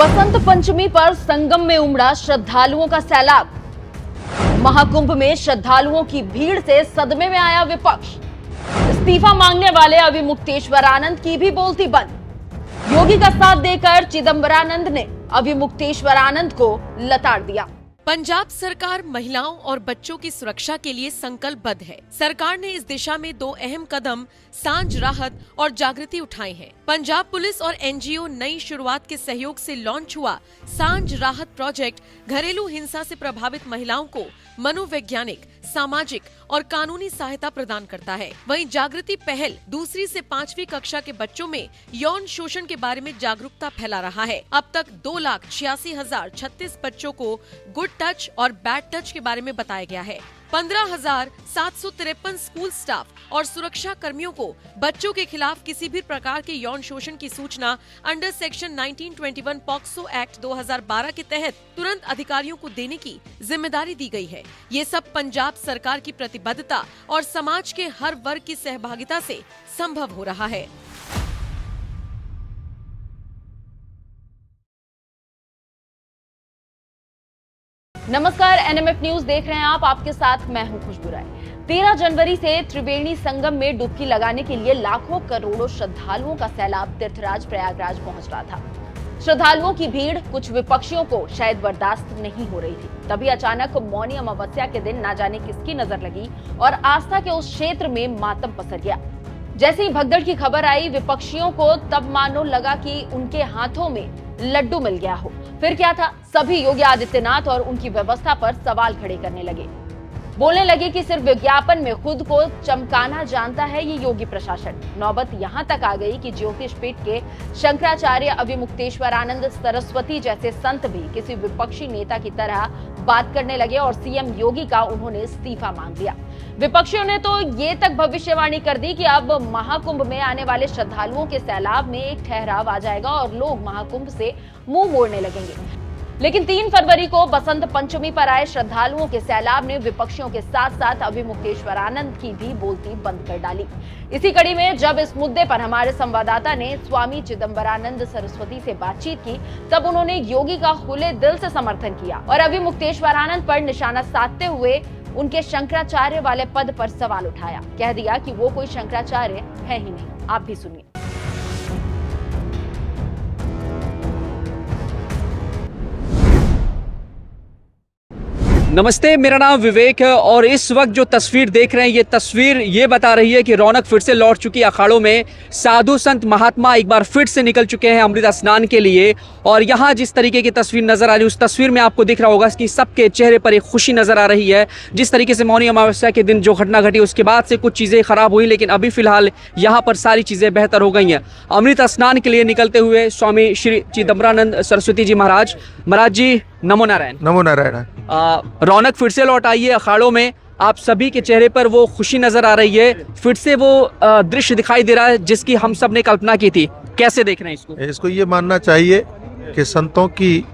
बसंत पंचमी पर संगम में उमड़ा श्रद्धालुओं का सैलाब। महाकुंभ में श्रद्धालुओं की भीड़ से सदमे में आया विपक्ष। इस्तीफा मांगने वाले अविमुक्तेश्वरानंद की भी बोलती बंद। योगी का साथ देकर चिदंबरानंद ने अविमुक्तेश्वरानंद को लताड़ दिया। पंजाब सरकार महिलाओं और बच्चों की सुरक्षा के लिए संकल्पबद्ध है। सरकार ने इस दिशा में 2 अहम कदम सांझ राहत और जागृति उठाए हैं। पंजाब पुलिस और एनजीओ नई शुरुआत के सहयोग से लॉन्च हुआ सांझ राहत प्रोजेक्ट घरेलू हिंसा से प्रभावित महिलाओं को मनोवैज्ञानिक, सामाजिक और कानूनी सहायता प्रदान करता है। वहीं जागृति पहल 2री से 5वीं कक्षा के बच्चों में यौन शोषण के बारे में जागरूकता फैला रहा है। अब तक 2,86,036 बच्चों को गुड टच और बैड टच के बारे में बताया गया है। 15,753 स्कूल स्टाफ और सुरक्षा कर्मियों को बच्चों के खिलाफ किसी भी प्रकार के यौन शोषण की सूचना अंडर सेक्शन 1921 पॉक्सो एक्ट 2012 के तहत तुरंत अधिकारियों को देने की जिम्मेदारी दी गई है। ये सब पंजाब सरकार की प्रतिबद्धता और समाज के हर वर्ग की सहभागिता से संभव हो रहा है। नमस्कार, एनएमएफ न्यूज देख रहे हैं आप। आपके साथ मैं हूं खुशबू राय। 13 जनवरी से त्रिवेणी संगम में डुबकी लगाने के लिए लाखों करोड़ों श्रद्धालुओं का सैलाब तीर्थराज प्रयागराज पहुंच रहा था। श्रद्धालुओं की भीड़ कुछ विपक्षियों को शायद बर्दाश्त नहीं हो रही थी। तभी अचानक मौनी अमावस्या के दिन ना जाने किसकी नजर लगी और आस्था के उस क्षेत्र में मातम पसर गया। जैसे ही भगदड़ की खबर आई, विपक्षियों को तब मानो लगा कि उनके हाथों में लड्डू मिल गया हो। फिर क्या था, सभी योगी आदित्यनाथ और उनकी व्यवस्था पर सवाल खड़े करने लगे। बोलने लगे कि सिर्फ विज्ञापन में खुद को चमकाना जानता है ये योगी प्रशासन। नौबत यहां तक आ गई कि ज्योतिष पीठ के शंकराचार्य अविमुक्तेश्वरानंद सरस्वती जैसे संत भी किसी विपक्षी नेता की तरह बात करने लगे और सीएम योगी का उन्होंने इस्तीफा मांग लिया। विपक्षियों ने तो ये तक भविष्यवाणी कर दी कि अब महाकुंभ में आने वाले श्रद्धालुओं के सैलाब में एक ठहराव आ जाएगा और लोग महाकुंभ से मुंह मोड़ने लगेंगे। लेकिन 3 फरवरी को बसंत पंचमी पर आए श्रद्धालुओं के सैलाब ने विपक्षियों के साथ साथ अविमुक्तेश्वरानंद की भी बोलती बंद कर डाली। इसी कड़ी में जब इस मुद्दे पर हमारे संवाददाता ने स्वामी चिदंबरानंद सरस्वती से बातचीत की, तब उन्होंने योगी का खुले दिल से समर्थन किया और अविमुक्तेश्वरानंद पर निशाना साधते हुए उनके शंकराचार्य वाले पद पर सवाल उठाया। कह दिया कि वो कोई शंकराचार्य है ही नहीं। आप भी सुनिए। नमस्ते, मेरा नाम विवेक है और इस वक्त जो तस्वीर देख रहे हैं ये तस्वीर ये बता रही है कि रौनक फिर से लौट चुकी है अखाड़ों में। साधु संत महात्मा एक बार फिर से निकल चुके हैं अमृत स्नान के लिए और यहाँ जिस तरीके की तस्वीर नजर आ रही है उस तस्वीर में आपको दिख रहा होगा कि सबके चेहरे पर एक खुशी नजर आ रही है। जिस तरीके से मौनी अमावस्या के दिन जो घटना घटी उसके बाद से कुछ चीज़ें खराब हुई, लेकिन अभी फिलहाल यहाँ पर सारी चीज़ें बेहतर हो गई हैं। अमृत स्नान के लिए निकलते हुए स्वामी श्री चिदंबरानंद सरस्वती जी महाराज जी नमो नारायण। नमो नारायण। रौनक फिर से लौट आई है अखाड़ों में। आप सभी के चेहरे पर वो खुशी नजर आ रही है। फिर से वो दृश्य दिखाई दे रहा है जिसकी हम सब ने कल्पना की थी। कैसे देख रहे हैं इसको ये मानना चाहिए कि संतों की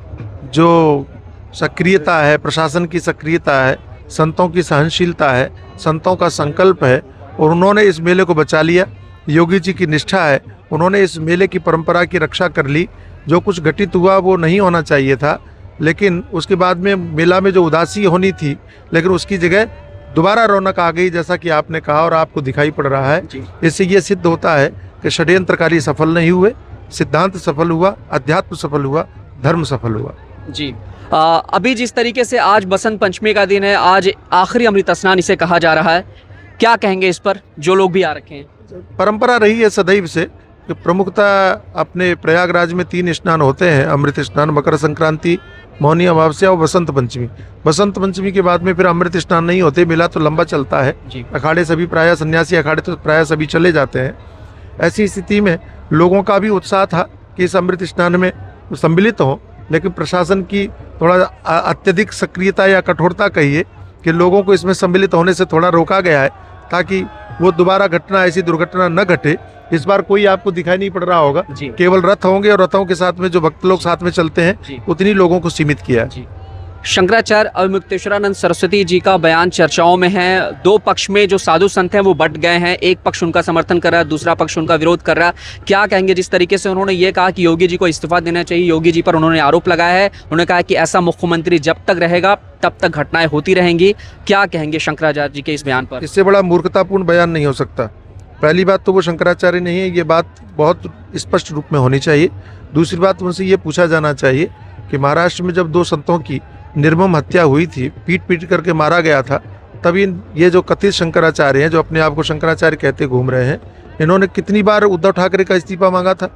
जो सक्रियता है, प्रशासन की सक्रियता है, संतों की सहनशीलता है, संतों का संकल्प है और उन्होंने इस मेले को बचा लिया। योगी जी की निष्ठा है, उन्होंने इस मेले की परंपरा की रक्षा कर ली। जो कुछ घटित हुआ वो नहीं होना चाहिए था, लेकिन उसके बाद में मेला में जो उदासी होनी थी, लेकिन उसकी जगह दोबारा रौनक आ गई, जैसा कि आपने कहा और आपको दिखाई पड़ रहा है। इससे ये सिद्ध होता है कि षड्यंत्रकारी सफल नहीं हुए, सिद्धांत सफल हुआ, अध्यात्म सफल हुआ, धर्म सफल हुआ। जी अभी जिस तरीके से आज बसंत पंचमी का दिन है, आज आखिरी अमृत स्नान इसे कहा जा रहा है, क्या कहेंगे इस पर जो लोग भी आ रखे हैं? परंपरा रही है सदैव से कि प्रमुखतः अपने प्रयागराज में 3 स्नान होते हैं, अमृत स्नान, मकर संक्रांति, मौनी अमावस्या और बसंत पंचमी। बसंत पंचमी के बाद में फिर अमृत स्नान नहीं होते। मेला तो लंबा चलता है, अखाड़े सभी प्रायः सन्यासी अखाड़े तो प्रायः सभी चले जाते हैं। ऐसी स्थिति में लोगों का भी उत्साह था कि इस अमृत स्नान में सम्मिलित हों, लेकिन प्रशासन की थोड़ा अत्यधिक सक्रियता या कठोरता कहिए कि लोगों को इसमें सम्मिलित होने से थोड़ा रोका गया है ताकि वो दोबारा घटना, ऐसी दुर्घटना न घटे। इस बार कोई आपको दिखाई नहीं पड़ रहा होगा, केवल रथ होंगे और रथों के साथ में जो भक्त लोग साथ में चलते हैं उतनी लोगों को सीमित किया है। शंकराचार्य अवमुक्तेश्वरानंद सरस्वती जी का बयान चर्चाओं में है। दो पक्ष में जो साधु संत हैं वो बट गए हैं, एक पक्ष उनका समर्थन कर रहा है, दूसरा पक्ष उनका विरोध कर रहा है। क्या कहेंगे? जिस तरीके से उन्होंने ये कहा कि योगी जी को इस्तीफा देना चाहिए, योगी जी पर उन्होंने आरोप लगाया है, उन्होंने कहा कि ऐसा मुख्यमंत्री जब तक रहेगा तब तक घटनाएं होती रहेंगी। क्या कहेंगे शंकराचार्य जी के इस बयान पर? इससे बड़ा मूर्खतापूर्ण बयान नहीं हो सकता। पहली बात तो वो शंकराचार्य नहीं है, ये बात बहुत स्पष्ट रूप में होनी चाहिए। दूसरी बात, उनसे ये पूछा जाना चाहिए कि महाराष्ट्र में जब दो संतों की निर्मम हत्या हुई थी, पीट पीट करके मारा गया था, तभी ये जो कथित शंकराचार्य हैं, जो अपने आप को शंकराचार्य कहते घूम रहे हैं, इन्होंने कितनी बार उद्धव ठाकरे का इस्तीफा मांगा था।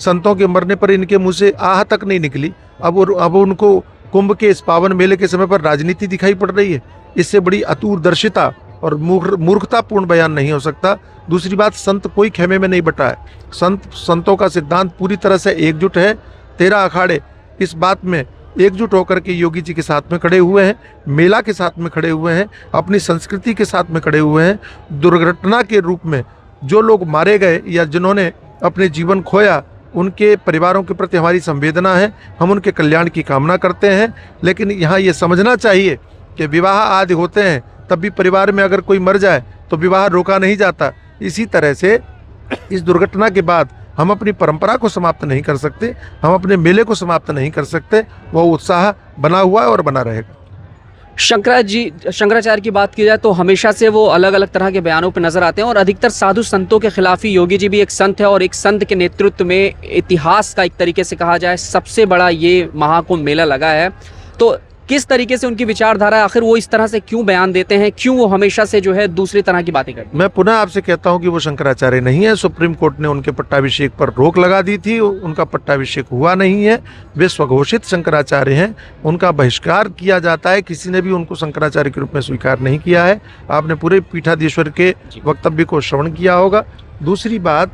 संतों के मरने पर इनके मुंह से आह तक नहीं निकली। अब उनको कुंभ के इस पावन मेले के समय पर राजनीति दिखाई पड़ रही है। इससे बड़ी अतूरदर्शिता और मूर्खतापूर्ण बयान नहीं हो सकता। दूसरी बात, संत कोई खेमे में नहीं बटा है। संतों का सिद्धांत पूरी तरह से एकजुट है। 13 अखाड़े इस बात में एकजुट होकर के योगी जी के साथ में खड़े हुए हैं, मेला के साथ में खड़े हुए हैं, अपनी संस्कृति के साथ में खड़े हुए हैं। दुर्घटना के रूप में जो लोग मारे गए या जिन्होंने अपने जीवन खोया, उनके परिवारों के प्रति हमारी संवेदना है, हम उनके कल्याण की कामना करते हैं। लेकिन यहाँ ये समझना चाहिए कि विवाह आदि होते हैं, तब भी परिवार में अगर कोई मर जाए तो विवाह रोका नहीं जाता। इसी तरह से इस दुर्घटना के बाद हम अपनी परंपरा को समाप्त नहीं कर सकते, हम अपने मेले को समाप्त नहीं कर सकते। वो उत्साह बना हुआ है और बना रहेगा। शंकराचार्य की बात की जाए तो हमेशा से वो अलग अलग तरह के बयानों पर नजर आते हैं और अधिकतर साधु संतों के खिलाफ ही। योगी जी भी एक संत है और एक संत के नेतृत्व में इतिहास का एक तरीके से कहा जाए सबसे बड़ा ये महाकुंभ मेला लगा है। तो किस तरीके से उनकी विचारधारा, आखिर वो इस तरह से क्यों बयान देते हैं, क्यों वो हमेशा से जो है दूसरी तरह की बातें करते हैं? मैं पुनः आपसे कहता हूं कि वो शंकराचार्य नहीं है। सुप्रीम कोर्ट ने उनके पट्टाभिषेक पर रोक लगा दी थी, उनका पट्टाभिषेक हुआ नहीं है। वे स्वघोषित शंकराचार्य हैं, उनका बहिष्कार किया जाता है। किसी ने भी उनको शंकराचार्य के रूप में स्वीकार नहीं किया है। आपने पूरे पीठाधीश्वर के वक्तव्य को श्रवण किया होगा। दूसरी बात,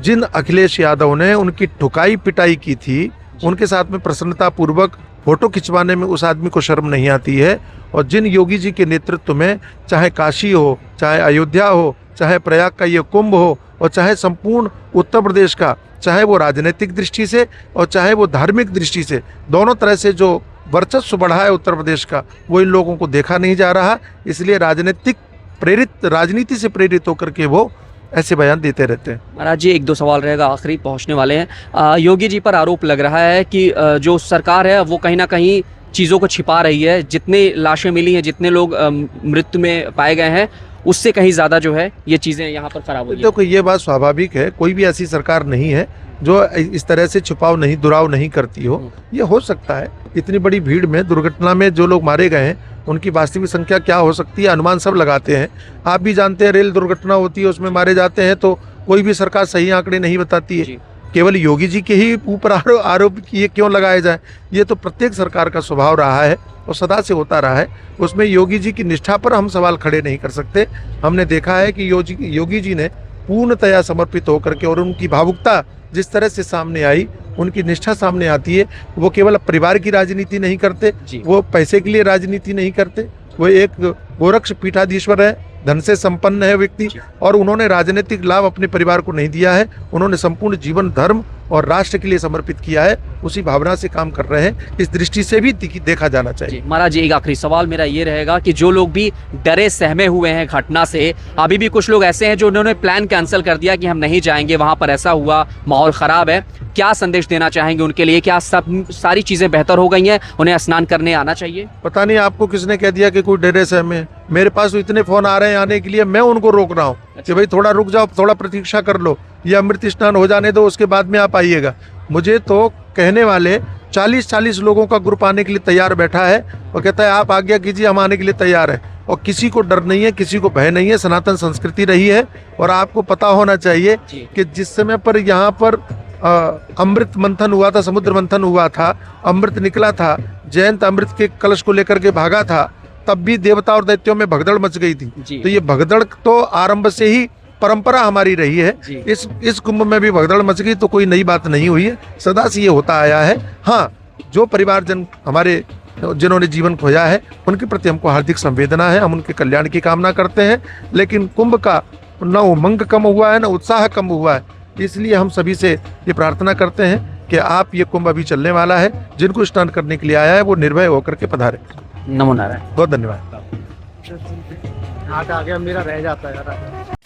जिन अखिलेश यादव ने उनकी ठुकाई पिटाई की थी, उनके साथ में प्रसन्नता पूर्वक फोटो खिंचवाने में उस आदमी को शर्म नहीं आती है। और जिन योगी जी के नेतृत्व में चाहे काशी हो, चाहे अयोध्या हो, चाहे प्रयाग का ये कुंभ हो, और चाहे संपूर्ण उत्तर प्रदेश का, चाहे वो राजनीतिक दृष्टि से और चाहे वो धार्मिक दृष्टि से, दोनों तरह से जो वर्चस्व बढ़ा है उत्तर प्रदेश का, वो इन लोगों को देखा नहीं जा रहा। इसलिए राजनीति से प्रेरित होकर के वो ऐसे बयान देते रहते हैं। महाराज जी, एक दो सवाल रहेगा, आखिरी पहुंचने वाले हैं। योगी जी पर आरोप लग रहा है कि जो सरकार है वो कहीं ना कहीं चीज़ों को छिपा रही है। जितने लाशें मिली हैं, जितने लोग मृत्यु में पाए गए हैं, उससे कहीं ज़्यादा जो है ये चीज़ें यहाँ पर खराब हुई हैं। देखो, ये बात स्वाभाविक है। कोई भी ऐसी सरकार नहीं है जो इस तरह से छुपाव नहीं, दुराव नहीं करती हो। ये हो सकता है। इतनी बड़ी भीड़ में, दुर्घटना में जो लोग मारे गए हैं, उनकी वास्तविक संख्या क्या हो सकती है, अनुमान सब लगाते हैं। आप भी जानते हैं, रेल दुर्घटना होती है, उसमें मारे जाते हैं, तो कोई भी सरकार सही आंकड़े नहीं बताती है। केवल योगी जी के ही ऊपर आरोप ये क्यों लगाए जाए? ये तो प्रत्येक सरकार का स्वभाव रहा है और सदा से होता रहा है। उसमें योगी जी की निष्ठा पर हम सवाल खड़े नहीं कर सकते। हमने देखा है कि योगी जी ने पूर्णतया समर्पित होकर के, और उनकी भावुकता जिस तरह से सामने आई, उनकी निष्ठा सामने आती है। वो केवल परिवार की राजनीति नहीं करते, वो पैसे के लिए राजनीति नहीं करते। वो एक गोरक्ष पीठाधीश्वर है, धन से संपन्न है व्यक्ति, और उन्होंने राजनीतिक लाभ अपने परिवार को नहीं दिया है। उन्होंने संपूर्ण जीवन धर्म और राष्ट्र के लिए समर्पित किया है। उसी भावना से काम कर रहे हैं। इस दृष्टि से भी देखा जाना चाहिए। महाराज जी, एक आखिरी सवाल मेरा ये रहेगा कि जो लोग भी डरे सहमे हुए हैं घटना से, अभी भी कुछ लोग ऐसे हैं जो उन्होंने प्लान कैंसिल कर दिया कि हम नहीं जाएंगे, वहां पर ऐसा हुआ, माहौल खराब है, क्या संदेश देना चाहेंगे उनके लिए? क्या सब सारी चीजें बेहतर हो गई हैं, उन्हें स्नान करने आना चाहिए? पता नहीं आपको किसने कह दिया कि कोई डरे सहमे। मेरे पास तो इतने फोन आ रहे हैं आने के लिए, मैं उनको रोक रहा हूँ कि भाई थोड़ा रुक जाओ, थोड़ा प्रतीक्षा कर लो, या अमृत स्नान हो जाने दो, उसके बाद में आप आइएगा। मुझे तो कहने वाले 40-40 लोगों का ग्रुप आने के लिए तैयार बैठा है और कहता है आप आज्ञा कीजिए, हम आने के लिए तैयार हैं। और किसी को डर नहीं है, किसी को भय नहीं है। सनातन संस्कृति रही है। और आपको पता होना चाहिए कि जिस समय पर यहाँ पर अमृत मंथन हुआ था, समुद्र मंथन हुआ था, अमृत निकला था, जयंत अमृत के कलश को लेकर के भागा था, तब भी देवता और दैत्यों में भगदड़ मच गई थी। तो ये भगदड़ तो आरंभ से ही परंपरा हमारी रही है। इस कुंभ में भी भगदड़ मच गई तो कोई नई बात नहीं हुई है, सदा से ये होता आया है। हाँ, जो परिवारजन हमारे जिन्होंने जीवन खोया है, उनके प्रति हमको हार्दिक संवेदना है, हम उनके कल्याण की कामना करते हैं। लेकिन कुंभ का न उमंग कम हुआ है, न उत्साह कम हुआ है। इसलिए हम सभी से ये प्रार्थना करते हैं कि आप ये कुंभ अभी चलने वाला है, जिनको स्नान करने के लिए आया है वो निर्भय होकर के पधारे। नमो नारायण। बहुत धन्यवाद। आगे मेरा रह जाता है यार।